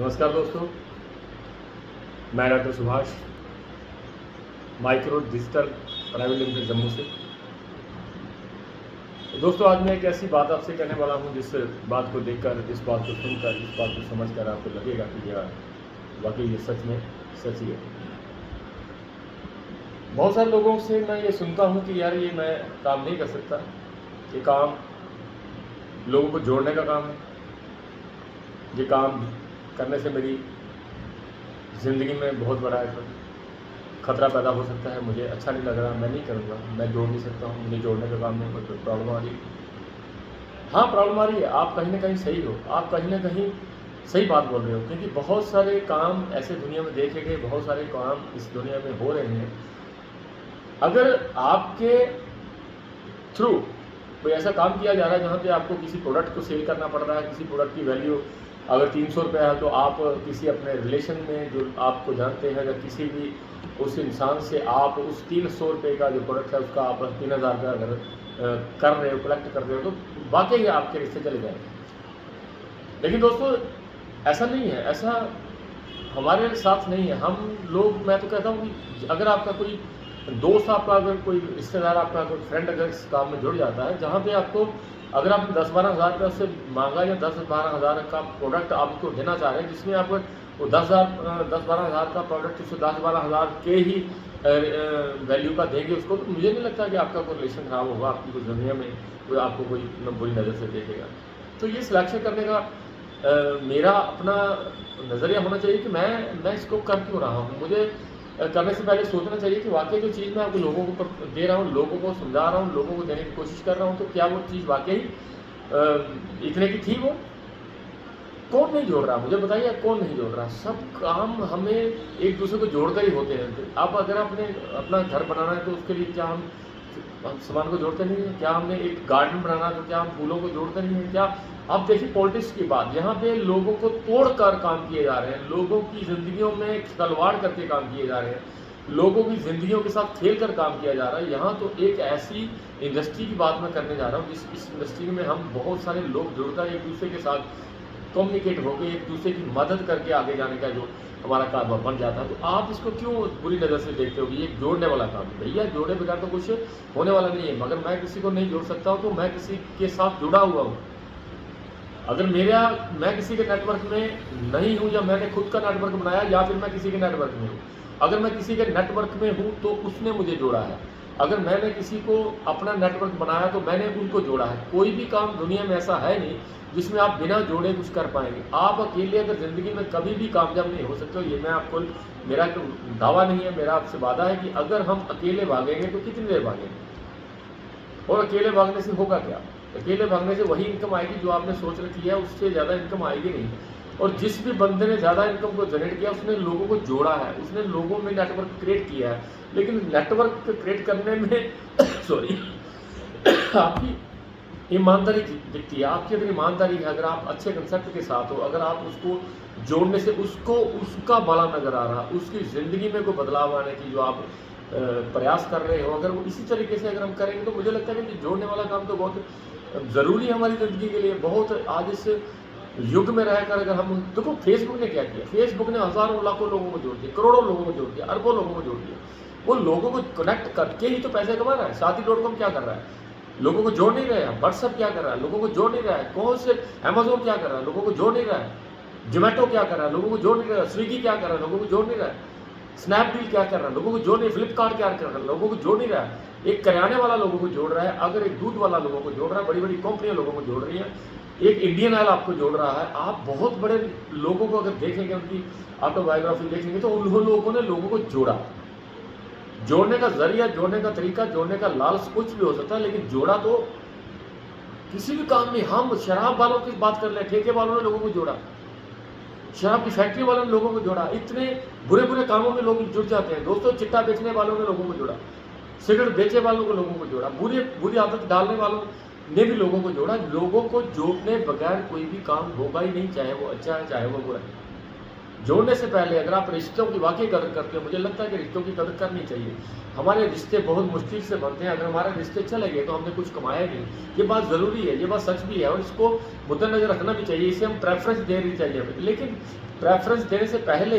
नमस्कार दोस्तों, मैं doctor Subhash, micro digital private limited Jammu से। दोस्तों, आज मैं एक ऐसी बात आपसे कहने वाला हूं जिस बात को देखकर, इस बात को सुनकर, इस बात को समझकर आपको लगेगा कि यह वाकई ये सच में सच ही है। बहुत सारे लोगों से मैं ये सुनता हूं कि यार ये मैं काम नहीं कर सकता, ये काम लोगों को जोड़ने का काम है, ये काम करने से मेरी ज़िंदगी में बहुत बड़ा एक खतरा पैदा हो सकता है, मुझे अच्छा नहीं लग रहा, मैं नहीं करूँगा, मैं जोड़ नहीं सकता हूँ, मुझे जोड़ने का काम नहीं, कोई प्रॉब्लम आ रही है। हाँ, प्रॉब्लम आ रही है, आप कहीं न कहीं सही हो, आप कहीं न कहीं सही बात बोल रहे हो, क्योंकि बहुत सारे काम ऐसे दुनिया में देखे गए, बहुत सारे काम इस दुनिया में हो रहे हैं। अगर आपके थ्रू कोई ऐसा काम किया जा रहा है जहाँ पे आपको किसी प्रोडक्ट को सेल करना पड़ रहा है, किसी प्रोडक्ट की वैल्यू अगर 300 रुपये है तो आप किसी अपने रिलेशन में जो आपको जानते हैं, अगर किसी भी उस इंसान से आप उस 300 रुपये का जो प्रोडक्ट है उसका आप 3000 रुपया अगर कर रहे हो, कलेक्ट कर रहे हो, तो वाकई आपके रिश्ते चले जाएंगे। लेकिन दोस्तों, ऐसा नहीं है, ऐसा हमारे साथ नहीं है। हम लोग, मैं तो कहता हूँ कि अगर आपका कोई दोस्त, आपका अगर कोई रिश्तेदार, आपका कोई फ्रेंड अगर इस काम में जुड़ जाता है जहाँ पे आपको, अगर आपने 10-12 हज़ार रुपये उससे मांगा या 10-12 हज़ार का प्रोडक्ट आपको देना चाह रहे हैं, जिसमें आप वो 10-12 हज़ार का प्रोडक्ट उससे 10-12 हज़ार के ही वैल्यू का देंगे उसको, तो मुझे नहीं लगता कि आपका कोई रिलेशन खराब होगा, आपकी कोई दुनिया में कोई आपको कोई बुरी नज़र से देखेगा। तो ये सिलेक्शन करने का मेरा अपना नज़रिया होना चाहिए कि मैं इसको कर क्यों रहा हूँ। मुझे करने से पहले सोचना चाहिए कि वाकई जो चीज़ मैं आपको लोगों को दे रहा हूँ, लोगों को समझा रहा हूँ, लोगों को देने की कोशिश कर रहा हूँ, तो क्या वो चीज़ वाकई इतने की थी वो? कौन नहीं जोड़ रहा, मुझे बताइए, कौन नहीं जोड़ रहा? सब काम हमें एक दूसरे को जोड़कर ही होते हैं। तो आप अगर आपने अपना घर बनाना है तो उसके लिए क्या हम सामान को जोड़ते नहीं हैं? क्या हमने एक गार्डन बनाना है तो क्या हम फूलों को जोड़ते नहीं हैं? क्या आप देखिए पॉलिटिक्स की बात, यहाँ पे लोगों को तोड़कर काम किए जा रहे हैं, लोगों की ज़िंदगियों में खिलवाड़ करके काम किए जा रहे हैं, लोगों की ज़िंदगियों के साथ खेल कर काम किया जा रहा है। यहाँ तो एक ऐसी इंडस्ट्री की बात मैं करने जा रहा हूँ जिस इस इंडस्ट्री में हम बहुत सारे लोग जुड़कर एक दूसरे के साथ कम्युनिकेट होकर एक दूसरे की मदद करके आगे जाने का जो हमारा काम बन जाता है। तो आप इसको क्यों बुरी नज़र से देखते हो कि ये जोड़ने वाला काम है? भैया, जोड़े बगैर तो कुछ होने वाला नहीं है। मगर मैं किसी को नहीं जोड़ सकता हूँ तो मैं किसी के साथ जुड़ा हुआ हूँ। अगर मैं किसी के नेटवर्क में नहीं हूँ, या मैंने खुद का नेटवर्क बनाया, या फिर मैं किसी के नेटवर्क में हूँ, अगर मैं किसी के नेटवर्क में हूँ तो उसने मुझे जोड़ा है। अगर मैंने किसी को अपना नेटवर्क बनाया तो मैंने उनको जोड़ा है। कोई भी काम दुनिया में ऐसा है नहीं जिसमें आप बिना जोड़े कुछ कर पाएंगे। आप अकेले अगर ज़िंदगी में कभी भी कामयाब नहीं हो सकते हो, ये मैं आपको, मेरा तो दावा नहीं है, मेरा आपसे वादा है कि अगर हम अकेले भागेंगे तो कितनी देर भागेंगे, और अकेले भागने से होगा क्या? अकेले भागने से वही इनकम आएगी जो आपने सोच रखी है, उससे ज़्यादा इनकम आएगी नहीं। और जिस भी बंदे ने ज़्यादा इनकम को जनरेट किया, उसने लोगों को जोड़ा है, उसने लोगों में नेटवर्क क्रिएट किया है। लेकिन नेटवर्क क्रिएट करने में सॉरी आपकी ईमानदारी दिखती है। आपकी अगर ईमानदारी है, अगर आप अच्छे कंसेप्ट के साथ हो, अगर आप उसको जोड़ने से उसको उसका भला नज़र आ रहा, उसकी ज़िंदगी में कोई बदलाव आने की जो आप प्रयास कर रहे हो, अगर वो इसी तरीके से अगर हम करेंगे तो मुझे लगता है कि जोड़ने वाला काम तो बहुत ज़रूरी है हमारी ज़िंदगी के लिए। बहुत आज इस युग में रहकर अगर हम देखो, फेसबुक ने क्या किया? फेसबुक ने हज़ारों लाखों लोगों को जोड़ दिया, करोड़ों लोगों को जोड़ दिया, अरबों लोगों को जोड़ दिया। वो लोगों को कनेक्ट करके ही तो पैसे कमा रहा है। साथी.com क्या कर रहा है? लोगों को जोड़ नहीं रहा है। व्हाट्सएप क्या कर रहा है? लोगों को जोड़ नहीं रहा है। कौन से अमेज़न क्या कर रहा है? लोगों को जोड़ नहीं रहा है। ज़ोमैटो क्या कर रहा है? लोगों को जोड़ नहीं रहा है। स्विगी क्या कर रहा है? लोगों को जोड़ नहीं रहा है। स्नैपडील क्या कर रहा है? लोगों को जोड़ नहीं। फ्लिपकार्ट क्या कर रहा है? लोगों को जोड़ नहीं रहा है। एक करियाने वाला लोगों को जोड़ रहा है, अगर एक दूध वाला लोगों को जोड़ रहा है, बड़ी-बड़ी कंपनियां लोगों को जोड़ रही हैं, एक इंडियन ऑयल आपको जोड़ रहा है। आप बहुत बड़े लोगों को अगर देखेंगे, उनकी ऑटोबायोग्राफी देखेंगे, तो उन लोगों ने लोगों को जोड़ा। जोड़ने का जरिया, जोड़ने का तरीका, जोड़ने का लालच कुछ भी हो सकता है, लेकिन जोड़ा तो किसी भी काम में। हम शराब वालों की बात कर ले, ठेके वालों ने लोगों को जोड़ा, शराब की फैक्ट्री वालों ने लोगों को जोड़ा, इतने बुरे बुरे कामों में लोग जुड़ जाते हैं दोस्तों। चिट्टा बेचने वालों ने लोगों को जोड़ा, सिगरेट बेचने वालों को लोगों को जोड़ा, बुरी आदत डालने वालों ने भी लोगों को जोड़ा। लोगों को जोड़ने बगैर कोई भी काम होगा ही नहीं, चाहे वो अच्छा है चाहे वो बुरा है। जोड़ने से पहले अगर आप रिश्तों की वाकई कदर करते हो, मुझे लगता है कि रिश्तों की कदर करनी चाहिए। हमारे रिश्ते बहुत मुश्किल से बनते हैं, अगर हमारे रिश्ते चले गए तो हमने कुछ कमाया नहीं। ये बात ज़रूरी है, ये बात सच भी है और इसको मुद्देनज़र रखना भी चाहिए, इसे हम प्रेफ़रेंस देनी चाहिए हमें। लेकिन प्रेफ़रेंस देने से पहले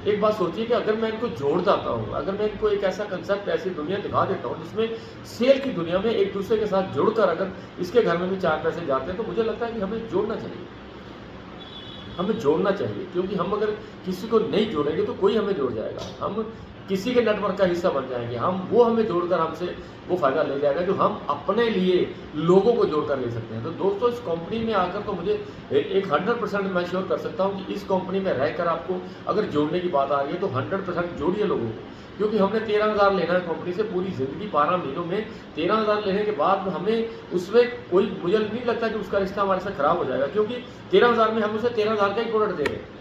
एक बात सोचिए कि अगर मैं इनको जोड़ जाता हूँ, अगर मैं इनको एक ऐसा कंसेप्ट, ऐसी दुनिया दिखा देता हूँ जिसमें सेल की दुनिया में एक दूसरे के साथ जुड़कर अगर इसके घर में भी 4 पैसे जाते हैं, तो मुझे लगता है कि हमें जोड़ना चाहिए। हमें जोड़ना चाहिए, क्योंकि हम अगर किसी को नहीं जोड़ेंगे तो कोई हमें जोड़ जाएगा। हम किसी के नेटवर्क का हिस्सा बन जाएँगे, वो हमें जोड़कर हमसे वो फ़ायदा ले जाएगा जो हम अपने लिए लोगों को जोड़कर ले सकते हैं। तो दोस्तों, इस कंपनी में आकर तो मुझे एक 100% मैं श्योर कर सकता हूँ कि इस कंपनी में रहकर आपको अगर जोड़ने की बात आ रही है तो 100% जोड़िए लोगों को। क्योंकि हमने 13,000 लेना है कंपनी से पूरी ज़िंदगी, 12 महीनों में 13,000 लेने के बाद हमें उसमें कोई, मुझे नहीं लगता कि उसका रिश्ता हमारे साथ खराब हो जाएगा, क्योंकि 13,000 में हम उसे 13,000 का ही प्रोडक्ट दे रहे हैं।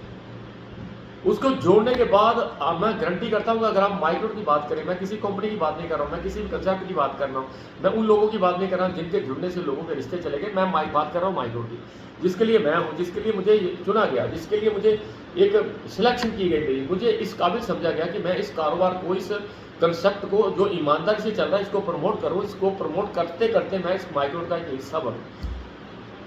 उसको जोड़ने के बाद मैं गारंटी करता हूँ कि अगर आप माइक्रोड की बात करें, मैं किसी कंपनी की बात नहीं कर रहा हूँ, मैं किसी भी कंसेप्ट की बात कर रहा हूँ, मैं उन लोगों की बात नहीं कर रहा हूँ जिनके जुड़ने से लोगों के रिश्ते चले गए। मैं बात कर रहा हूँ माइक्रोड की, जिसके लिए मैं हूँ, जिसके लिए मुझे चुना गया, जिसके लिए मुझे एक सिलेक्शन की गई मेरी, मुझे इस काबिल समझा गया कि मैं इस कारोबार को, इस कंसेप्ट को जो ईमानदारी से चल रहा है, इसको प्रमोट करूँ। इसको प्रमोट करते करते मैं इस माइक्रोड का एक हिस्सा बनूँ।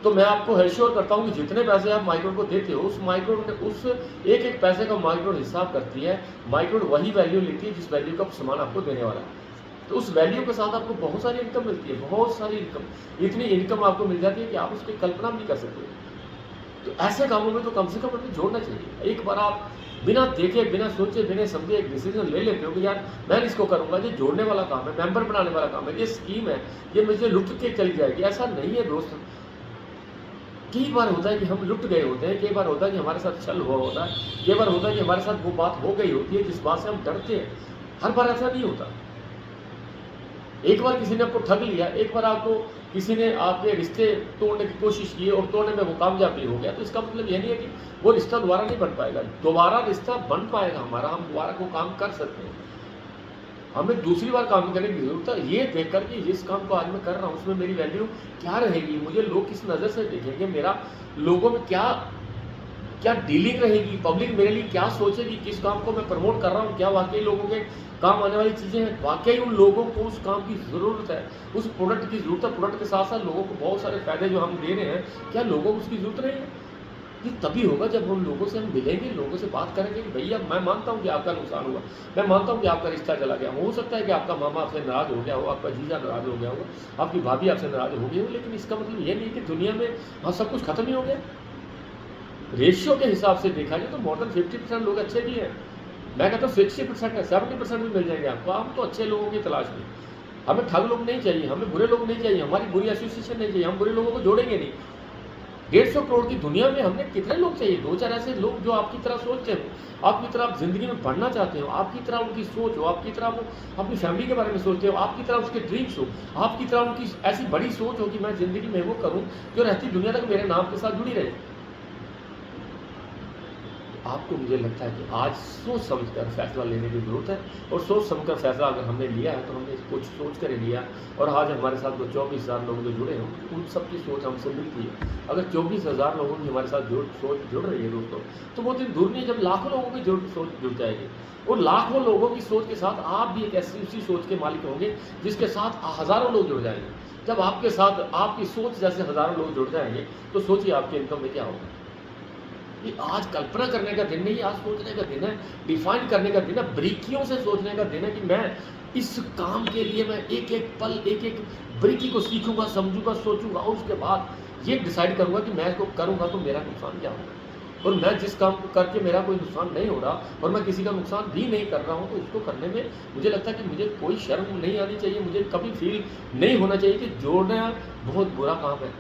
तो मैं आपको एश्योर करता हूँ कि जितने पैसे आप माइक्रोड को देते हो, उस माइक्रोड ने उस एक पैसे का माइक्रोड हिसाब करती है। माइक्रोड वही वैल्यू लेती है जिस वैल्यू का सामान आपको देने वाला है। तो उस वैल्यू के साथ आपको बहुत सारी इनकम मिलती है, बहुत सारी इनकम, इतनी इनकम आपको मिल जाती है कि आप उसकी कल्पना भी नहीं कर सकते। तो ऐसे कामों में तो कम से कम अपनी जोड़ना चाहिए। एक बार आप बिना देखे, बिना सोचे, बिना समझे एक डिसीजन ले लेते हो कि यार मैं इसको करूंगा, ये जोड़ने वाला काम है, मेंबर बनाने वाला काम है, ये स्कीम है, ये मुझे लुट के चली जाएगी। ऐसा नहीं है दोस्त। कई बार होता है कि हम लुट गए होते हैं, कई बार होता है कि हमारे साथ छल हुआ होता है, कई बार होता है कि हमारे साथ वो बात हो गई होती है जिस बात से हम डरते हैं। हर बार ऐसा नहीं होता। एक बार किसी ने आपको ठग लिया, एक बार आपको किसी ने आपके रिश्ते तोड़ने की कोशिश की और तोड़ने में वो कामयाब भी हो गया, तो इसका मतलब ये नहीं है कि वो रिश्ता दोबारा नहीं बन पाएगा। दोबारा रिश्ता बन पाएगा हमारा, हम दोबारा वो काम कर सकते हैं। हमें दूसरी बार काम करने की ज़रूरत है, ये देखकर कि जिस काम को आज मैं कर रहा हूँ उसमें मेरी वैल्यू क्या रहेगी, मुझे लोग किस नज़र से देखेंगे, मेरा लोगों में क्या क्या डीलिंग रहेगी, पब्लिक मेरे लिए क्या सोचेगी, किस काम को मैं प्रमोट कर रहा हूँ, क्या वाकई लोगों के काम आने वाली चीज़ें हैं, वाकई उन लोगों को उस काम की ज़रूरत है, उस प्रोडक्ट की ज़रूरत है। प्रोडक्ट के साथ साथ लोगों को बहुत सारे फ़ायदे जो हम दे रहे हैं, क्या लोगों को उसकी ज़रूरत नहीं है? ये तभी होगा जब हम लोगों से मिलेंगे, लोगों से बात करेंगे कि भैया मैं मानता हूँ कि आपका नुकसान हुआ, मैं मानता हूँ कि आपका रिश्ता चला गया, हो सकता है कि आपका मामा आपसे नाराज़ हो गया हो, आपका जीजा नाराज़ हो गया हो, आपकी भाभी आपसे नाराज़ हो गई हो, लेकिन इसका मतलब ये नहीं कि दुनिया में हाँ सब कुछ खत्म ही हो गया। रेशियो के हिसाब से देखा जाए तो मोर देन 50% लोग अच्छे भी हैं। मैं कहता हूँ 60% है, 70% भी मिल जाएंगे आपको। हम तो अच्छे लोगों की तलाश में, हमें ठग लोग नहीं चाहिए, हमें बुरे लोग नहीं चाहिए, हमारी बुरी एसोसिएशन नहीं चाहिए, हम बुरे लोगों को जोड़ेंगे नहीं। 150 करोड़ की दुनिया में हमने कितने लोग चाहिए? 2-4 ऐसे लोग जो आपकी तरह सोचते हो, आपकी तरह आप ज़िंदगी में बढ़ना चाहते हो, आपकी तरह उनकी सोच हो, आपकी तरह वो अपनी फैमिली के बारे में सोचते हो, आपकी तरह उसके ड्रीम्स हो, आपकी तरह उनकी ऐसी बड़ी सोच हो कि मैं ज़िंदगी में वो करूँ जो रहती दुनिया तक मेरे नाम के साथ जुड़ी रहे। आपको, मुझे लगता है कि आज सोच समझकर फैसला लेने की ज़रूरत है, और सोच समझकर फैसला अगर हमने लिया है तो हमने कुछ सोच कर ही लिया। और आज हमारे साथ वो 24,000 लोग जो जुड़े हैं, उन सब की सोच हमसे मिलती है। अगर 24,000 लोगों की हमारे साथ सोच जुड़ रही है दोस्तों, तो वो दिन दूर नहीं जब लाखों लोगों की सोच जुड़ जाएगी। और लाखों लोगों की सोच के साथ आप भी एक ऐसी उसी सोच के मालिक होंगे जिसके साथ हज़ारों लोग जुड़ जाएंगे। जब आपके साथ आपकी सोच जैसे हज़ारों लोग जुड़ जाएंगे तो सोचिए आपके इनकम में क्या होगा। ये आज कल्पना करने का दिन नहीं, आज सोचने का दिन है, डिफाइन करने का दिन है, बारीकियों से सोचने का दिन है कि मैं इस काम के लिए मैं एक एक पल, एक एक बारीकी को सीखूंगा, समझूंगा, सोचूंगा, और उसके बाद ये डिसाइड करूंगा कि मैं इसको करूंगा तो मेरा नुकसान क्या होगा। और मैं जिस काम को करके मेरा कोई नुकसान नहीं हो रहा और मैं किसी का नुकसान भी नहीं कर रहा हूँ, तो उसको करने में मुझे लगता है कि मुझे कोई शर्म नहीं आनी चाहिए, मुझे कभी फील नहीं होना चाहिए कि जोड़ना बहुत बुरा काम है।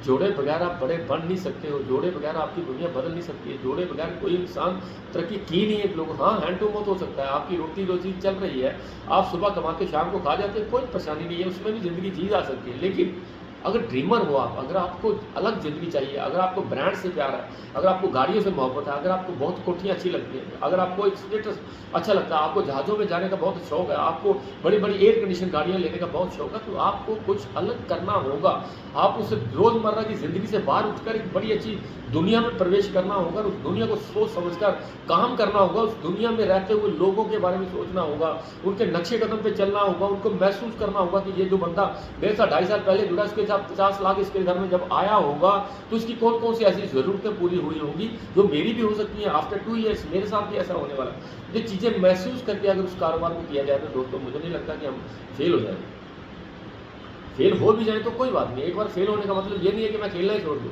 जोड़े बगैर आप बड़े बन नहीं सकते हो, जोड़े बगैर आपकी दुनिया बदल नहीं सकती है, जोड़े बगैर कोई इंसान तरक्की की नहीं है। लोग हाँ हैंड टू माउथ हो सकता है, आपकी रोटी रोजी चल रही है, आप सुबह कमा के शाम को खा जाते हैं, कोई परेशानी नहीं है, उसमें भी ज़िंदगी जी जा सकती है। लेकिन अगर ड्रीमर हो आप, अगर आपको अलग ज़िंदगी चाहिए, अगर आपको ब्रांड से प्यार है, अगर आपको गाड़ियों से मोहब्बत है, अगर आपको बहुत कोठियाँ अच्छी लगती हैं, अगर आपको एक स्टेटस अच्छा लगता है, आपको जहाज़ों में जाने का बहुत शौक है, आपको बड़ी-बड़ी एयर कंडीशन गाड़ियाँ लेने का बहुत शौक है, तो आपको कुछ अलग करना होगा। आप उस रोज़मर्रा की ज़िंदगी से बाहर उठकर एक बड़ी अच्छी दुनिया में प्रवेश करना होगा, उस दुनिया को सोच समझकर काम करना होगा, उस दुनिया में रहते हुए लोगों के बारे में सोचना होगा, उनके नक्शे कदम पे चलना होगा, उनको महसूस करना होगा कि ये जो बंदा मेरे साथ 2.5 साल पहले जुड़ा, इसके साथ 50 लाख इसके घर में जब आया होगा, तो इसकी कौन-कौन सी ऐसी ज़रूरतें पूरी हुई होंगी, जो मेरी भी हो सकती हैं। आफ्टर 2 ईयर्स मेरे साथ भी ऐसा होने वाला है। ये चीज़ें महसूस करके अगर उस कारोबार को किया जाए तो दोस्तों मुझे नहीं लगता कि हम फेल हो जाएँगे। फेल हो भी जाए तो कोई बात नहीं, एक बार फेल होने का मतलब ये नहीं है कि मैं खेलना ही छोड़ दूँ।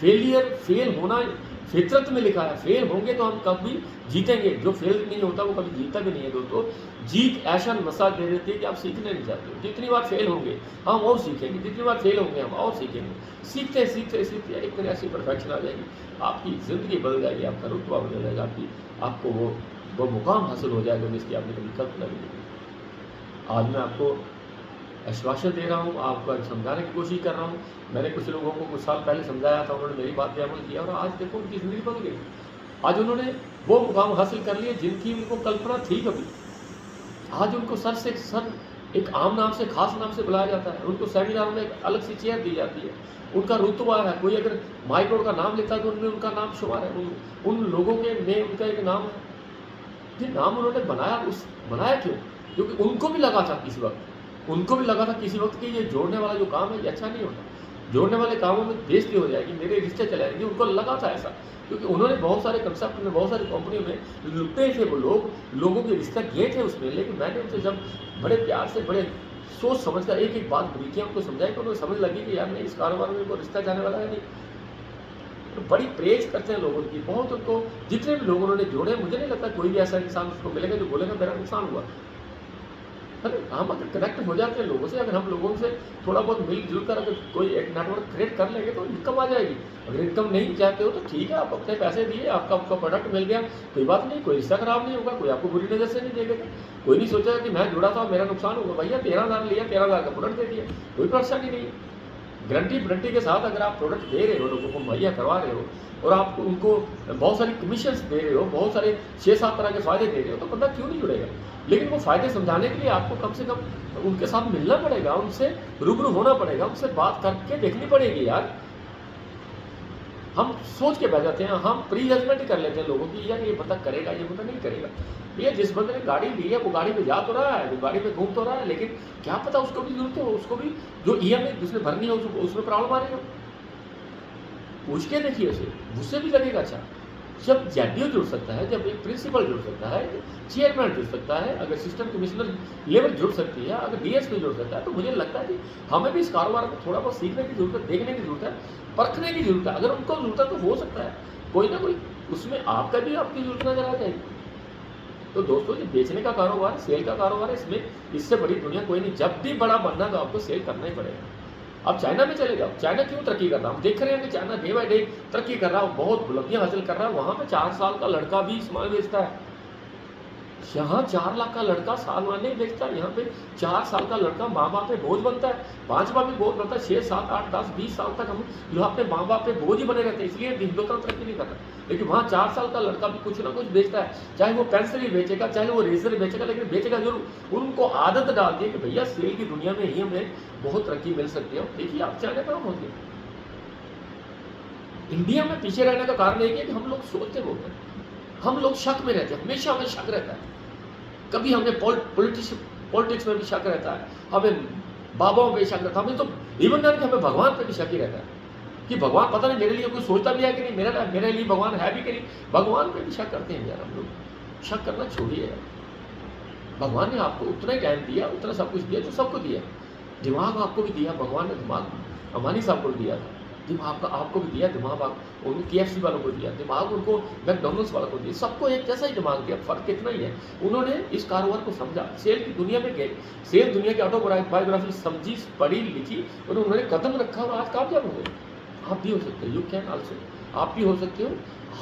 फेल होना फितरत में लिखा है, फेल होंगे तो हम कभी जीतेंगे, जो फेल नहीं होता वो कभी जीतता भी नहीं है दोस्तों। जीत ऐसा नशा दे देती है कि आप सीखने नहीं चाहते हो। जितनी बार फेल होंगे हम और सीखेंगे, जितनी बार फेल होंगे हम और सीखेंगे। सीखते सीखते सीखते एक दिन ऐसी परफेक्शन आ जाएगी, आपकी ज़िंदगी बदल जाएगी, आपका रुतबा बदल जाएगा, आपको वो मुकाम हासिल हो जाएगा जिसकी आपने कभी कल्पना भी नहीं की। आज मैं आपको आश्वासन दे रहा हूँ, आपको समझाने की कोशिश कर रहा हूँ। मैंने कुछ लोगों को कुछ साल पहले समझाया था, उन्होंने मेरी बात पे अमल किया और आज देखो उनकी ज़िंदगी बदल गई। आज उन्होंने वो मुकाम हासिल कर लिए जिनकी उनको कल्पना थी कभी। आज उनको सर से सर एक आम नाम से, खास नाम से बुलाया जाता है। उनको सेमिनार में एक अलग सी चेयर दी जाती है। उनका रुतबा है, कोई अगर माइक्रोड का नाम लेता है तो उनमें उनका नाम शुमार है। उन लोगों के में उनका एक नाम है। ये नाम उन्होंने बनाया क्यों? क्योंकि उनको भी लगा था किसी वक़्त, कि ये जोड़ने वाला जो काम है ये अच्छा नहीं होता। जोड़ने वाले कामों में बेइज़्ज़ती हो जाएगी, मेरे रिश्ते चले जाएंगे, उनको लगा था ऐसा। क्योंकि उन्होंने बहुत सारे कंसेप्ट में, बहुत सारी कंपनियों में लुटे थे वो लोग, लोगों के रिश्ते किए थे उसमें, लेकिन मैंने उनसे जब बड़े प्यार से, बड़े सोच समझ कर एक-एक बात बरीकियाँ उनको समझाई तो उन्हें समझ लगी कि यार नहीं, इस कारोबार में वो रिश्ता जाने वाला है नहीं। तो बड़ी प्रेज़ करते हैं लोगों की, बहुत उनको जितने भी लोग उन्होंने जोड़े, मुझे नहीं लगता कोई भी ऐसा इंसान उसको मिलेगा जो बोलेगा मेरा नुकसान हुआ। है ना? हम अगर कनेक्ट हो जाते हैं लोगों से, अगर हम लोगों से थोड़ा बहुत मिल-जुल कर अगर कोई एक नेटवर्क क्रिएट कर लेंगे तो इनकम आ जाएगी। अगर इनकम नहीं चाहते हो तो ठीक है, आप अपने पैसे दिए, आपका प्रोडक्ट मिल गया, कोई बात नहीं, कोई रिश्ता खराब नहीं होगा, कोई आपको बुरी नज़र से नहीं देखेगा। कोई नहीं सोचेगा कि मैं जुड़ा था मेरा नुकसान होगा। भैया 13,000 लिया, 13,000 का प्रोडक्ट दे दिया, कोई परेशानी नहीं है। गारंटी के साथ अगर आप प्रोडक्ट दे रहे हो, लोगों को मुहैया करवा रहे हो और आप उनको बहुत सारी कमीशंस दे रहे हो, बहुत सारे 6-7 तरह के फ़ायदे दे रहे हो, तो बंदा क्यों नहीं जुड़ेगा? लेकिन वो फ़ायदे समझाने के लिए आपको कम से कम उनके साथ मिलना पड़ेगा, उनसे रूबरू होना पड़ेगा, उनसे बात करके देखनी पड़ेगी यार। हम सोच के बैठ जाते हैं, हम प्री जजमेंट ही कर लेते हैं लोगों की, यार ये बंदा करेगा, ये बंदा नहीं करेगा। भैया जिस बंदे ने गाड़ी ली है वो गाड़ी पे जा तो रहा है, वो गाड़ी में घूम तो रहा है, लेकिन क्या पता उसको भी ज़रूरत हो, उसको भी जो ईएमआई जिसने भरनी है उसमें प्रॉब्लम आ रही हो। पूछ के देखिए उसे, उससे भी लगेगा अच्छा। जब जेडीओ जुड़ सकता है, जब एक प्रिंसिपल जुड़ सकता है, चेयरमैन जुड़ सकता है, अगर असिस्टेंट कमिश्नर लेवल जुड़ सकती है, अगर डीएसपी जुड़ सकता है, तो मुझे लगता है कि हमें भी इस कारोबार को थोड़ा बहुत सीखने की ज़रूरत है, देखने की ज़रूरत है, परखने की ज़रूरत है। अगर उनको ज़रूरत है तो हो सकता है कोई ना कोई उसमें आपकी ज़रूरत नज़र आ जाएगी। तो दोस्तों ये बेचने का कारोबार, सेल का कारोबार है, इसमें इससे बड़ी दुनिया कोई नहीं। जब भी बड़ा बनना है तो आपको सेल करना ही पड़ेगा। अब चाइना में चले जाओ, चाइना क्यों तरक्की कर रहा है? हम देख रहे हैं कि चाइना डे बाय डे तरक्की कर रहा है, बहुत बुलंदियाँ हासिल कर रहा है। वहाँ पे 4 साल का लड़का भी सामान बेचता है। यहाँ 4 लाख का लड़का सामान नहीं बेचता, यहाँ पे 4 साल का लड़का माँ-बाप पे बोझ बनता है, 5 बाप पे बोझ बनता है, 6, 7, 8, 10, 20 साल तक हम लोग अपने माँ-बाप पे बोझ ही बने रहते हैं, इसलिए हिंदुस्तान तरक्की नहीं कर रहा। लेकिन वहाँ 4 साल का लड़का भी कुछ ना कुछ बेचता है, चाहे वो पेंसिल ही बेचेगा, चाहे वो रेज़र बेचेगा, लेकिन बेचेगा ज़रूर। उनको आदत डाल दी है कि भैया सेल की दुनिया में ही हमें बहुत तरक्की मिल सकती है। देखिए आप चाइना कहाँ पहुँच गए। इंडिया में पीछे रहने का कारण एक है कि हम लोग सोचते बहुत हैं, हम लोग शक में रहते हैं, हमेशा हमें शक रहता है। कभी हमें पॉलिटिक्स में भी शक रहता है, हमें बाबाओं पे शक रहता है, हमें तो इवन कि हमें भगवान पे भी शक ही रहता है कि भगवान पता नहीं मेरे लिए कोई सोचता भी है कि नहीं, मेरे लिए भगवान है भी कि नहीं। भगवान पे भी शक करते हैं यार हम लोग। शक करना छोड़िए यार। भगवान ने आपको उतना ही टाइम दिया, उतना सब कुछ दिया जो सबको दिया। दिमाग आपको भी दिया, भगवान ने दिमाग अंबानी साहब को भी दिया था, दिमाग आपको भी दिया, दिमाग उनको KFC वालों को दिया, दिमाग उनको मैकडॉनल्ड्स वालों को दिया, सबको एक जैसा ही दिमाग दिया, फ़र्क इतना ही है। उन्होंने इस कारोबार को समझा, सेल की दुनिया में गए, सेल दुनिया की ऑटोबायोग्राफी समझी, पढ़ी लिखी और उन्होंने कदम रखा और आज कामयाब हो गए। आप भी हो सकते हो, यू कैन आल्सो, आप भी हो सकते हो।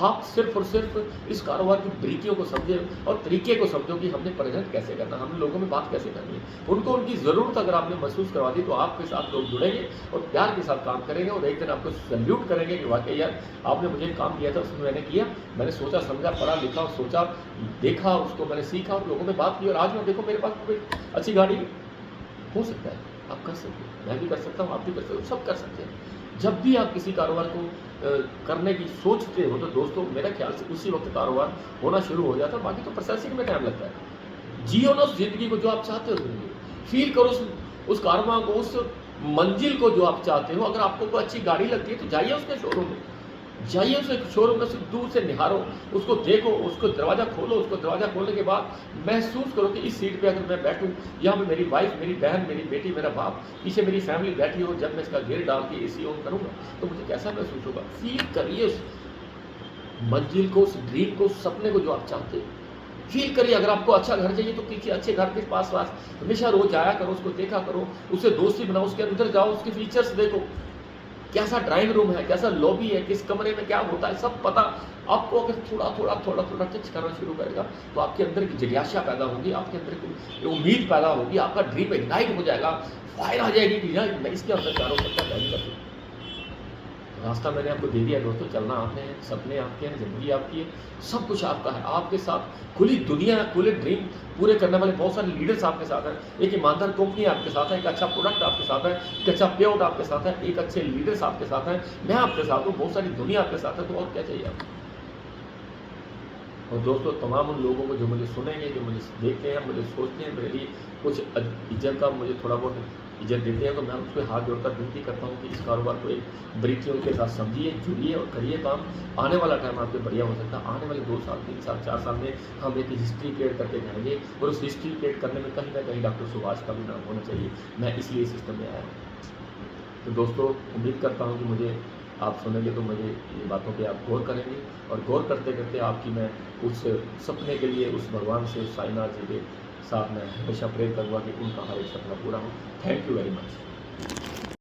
आप सिर्फ और सिर्फ इस कारोबार की बारीकियों को समझे और तरीके को समझो कि हमने प्रेजेंट कैसे करना, हमने लोगों में बात कैसे करनी है। उनको उनकी ज़रूरत अगर आपने महसूस करवा दी तो आपके साथ लोग जुड़ेंगे और प्यार के साथ काम करेंगे और एक दिन आपको सैल्यूट करेंगे कि वाकई यार आपने मुझे काम दिया था, उसमें मैंने किया, मैंने सोचा समझा, पढ़ा लिखा और सोचा, देखा, उसको मैंने सीखा और लोगों में बात की और आज मैं देखो मेरे पास कोई अच्छी गाड़ी हो सकता है। आप कर सकते हो, मैं भी कर सकता हूँ, आप भी कर सकते हो, सब कर सकते हैं। जब भी आप किसी कारोबार को करने की सोचते हो तो दोस्तों मेरे ख्याल से उसी वक्त कारोबार होना शुरू हो जाता है, बाकी तो प्रोसेसिंग में टाइम लगता है। जियो ना उस ज़िंदगी को जो आप चाहते हो ज़िंदगी, फ़ील करो उस कारोबार को, उस मंजिल को जो आप चाहते हो। अगर आपको कोई अच्छी गाड़ी लगती है तो जाइए उसके शोरूम में, जाइए उसे शोरूम में से दूर से निहारो, उसको देखो, उसको दरवाज़ा खोलो, उसको दरवाज़ा खोलने के बाद महसूस करो कि इस सीट पे अगर मैं बैठूँ, यहाँ पे मेरी वाइफ़, मेरी बहन, मेरी बेटी, मेरा बाप, पीछे मेरी फैमिली बैठी हो, जब मैं इसका गियर डाल के एसी ऑन करूँगा, तो मुझे कैसा महसूस होगा? फ़ील करिए उस मंजिल को, उस ड्रीम को, उस सपने को जो आप चाहते हो। फ़ील करिए, अगर आपको अच्छा घर चाहिए तो किसी अच्छे घर के पास-पास हमेशा रोज़ जाया करो, उसको देखा करो, उससे दोस्ती बनाओ, उसके अंदर जाओ, उसके फीचर्स देखो। कैसा ड्राइंग रूम है, कैसा लॉबी है, किस कमरे में क्या होता है, सब पता। आपको अगर थोड़ा-थोड़ा टच करना शुरू करेगा, तो आपके अंदर एक जिज्ञासा पैदा होगी, आपके अंदर एक उम्मीद पैदा होगी, आपका ड्रीम इग्नाइट हो जाएगा, फायर आ जाएगी कि यार मैं इसके अंदर क्या हो सकता है, मैं भी कर सकता हूँ। रास्ता मैंने आपको दे दिया दोस्तों, चलना आपने है, सपने आपके हैं, ज़िंदगी आपकी है, सब कुछ आपका है। आपके साथ खुली दुनिया है, खुले ड्रीम पूरे करने वाले बहुत सारे लीडर्स आपके साथ हैं। एक ईमानदार कंपनी आपके साथ है, एक अच्छा प्रोडक्ट आपके साथ है, एक अच्छा पे-आउट आपके साथ है, एक अच्छे लीडर्स आपके साथ हैं, मैं आपके साथ हूँ, बहुत सारी दुनिया आपके साथ है, तो और क्या चाहिए आपको? और दोस्तों तमाम उन लोगों को जो मुझे सुनेंगे, जो मुझे देखते हैं, मुझे सोचते हैं, मेरे लिए कुछ इज़्ज़त का मुझे थोड़ा बहुत इज़्ज़त देते हैं, तो मैं उसको हाथ जोड़कर विनती करता हूँ कि इस कारोबार को एक बारीकियों के साथ समझिए, जुड़िए और करिए काम। आने वाला टाइम आपके बढ़िया हो सकता है। आने वाले 2 साल, 3 साल, 4 साल में हम एक हिस्ट्री क्रिएट करके जाएँगे और उस हिस्ट्री क्रिएट करने में कहीं न कहीं डॉक्टर सुभाष का भी नाम होना चाहिए। मैं इसलिए इस सिस्टम में आया हूँ। तो दोस्तों उम्मीद करता हूँ कि मुझे आप सुनेंगे तो मुझे ये बातों पे आप गौर करेंगे और गौर करते-करते आपकी मैं उस सपने के लिए उस भगवान से, उस साईनाथ जी के साथ मैं हमेशा प्रे करूँगा कि उनका हर एक सपना पूरा हो। Thank you very much.